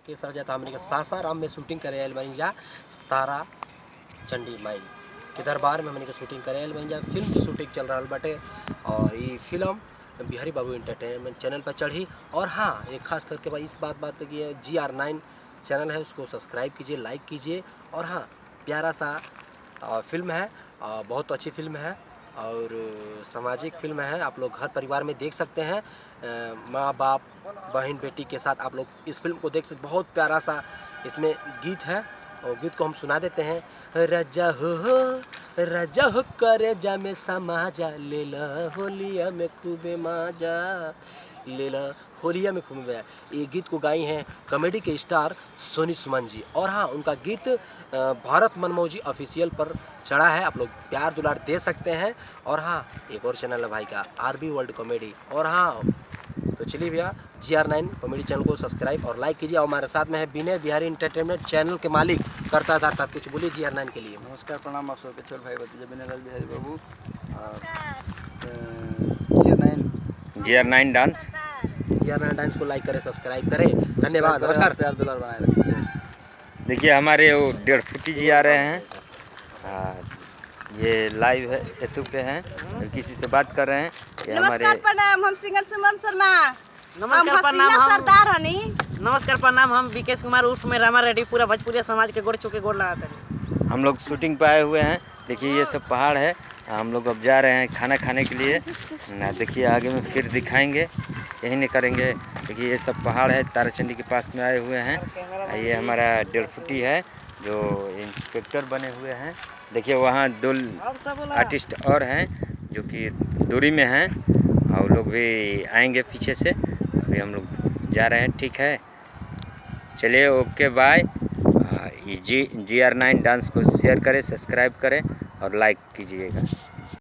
राकेश राजा तो हमने के सासाराम में शूटिंग करे आयल बनी जा तारा चंडी माई के दरबार में हमने के शूटिंग करे आयल बनी जा। फिल्म की शूटिंग चल रहा बटे और ये फिल्म बिहारी बाबू इंटरटेनमेंट चैनल पर चढ़ी। और हाँ, एक खास करके भाई इस बात की है, GR9 चैनल है उसको सब्सक्राइब कीजिए, लाइक कीजिए। और हाँ, प्यारा सा फिल्म है, बहुत अच्छी फिल्म है और सामाजिक फिल्म है। आप लोग घर परिवार में देख सकते हैं, माँ बाप बहन बेटी के साथ आप लोग इस फिल्म को देख सकते। बहुत प्यारा सा इसमें गीत है और गीत को हम सुना देते हैं। राजा हो करे जा में समाजा लेला होलिया में खूबे माजा, लेला होलिया में खूबे माजा। ये गीत को गाई हैं कॉमेडी के स्टार सोनी सुमन जी। और हाँ, उनका गीत भारत मनमोह जी ऑफिशियल पर चढ़ा है, आप लोग प्यार दुलार दे सकते हैं। और हाँ, एक और चैनल है भाई का RB वर्ल्ड कॉमेडी। और हाँ, तो चलिए भैया GR9 कॉमेडी चैनल को सब्सक्राइब और लाइक कीजिए। और हमारे साथ में है विनय बिहारी इंटरटेनमेंट चैनल के मालिक करता धरता। कुछ बोलिए GR9 के लिए। नमस्कार, प्रणाम आप सबके छोट भाई भतीजा विनय लाल बिहारी बाबू GR9 डांस GR9 डांस को लाइक करें, सब्सक्राइब करें। धन्यवाद, नमस्कार। प्यार दुलार बनाए रखें। देखिए हमारे वो 1.5 फुटी जी आ रहे हैं। ये लाइव है यूट्यूब पे हैं, किसी से बात कर रहे हैं। ये नमस्कार प्रणाम, हम सिंगर सुमन शर्मा। नमस्कार प्रणाम, हम सरदार हनी। नमस्कार प्रणाम, हम विकेश कुमार उर्फ में रामा रेड्डी पूरा भोजपुरिया समाज के गोड़ चुके गोड़ लगाते हैं। हम लोग शूटिंग पे आए हुए हैं। देखिए ये सब पहाड़ है, हम लोग अब जा रहे हैं खाना खाने के लिए ना। देखिए आगे में फिर दिखाएंगे, यही नहीं करेंगे। देखिए ये सब पहाड़ है, ताराचंडी के पास में आए हुए हैं। ये हमारा 1.5 फुटी है जो इंस्पेक्टर बने हुए हैं। देखिए वहाँ 2 आर्टिस्ट और हैं जो कि दूरी में हैं और लोग भी आएंगे पीछे से। अभी हम लोग जा रहे हैं, ठीक है। चलिए ओके बाय। GR9 डांस को शेयर करें, सब्सक्राइब करें और लाइक कीजिएगा।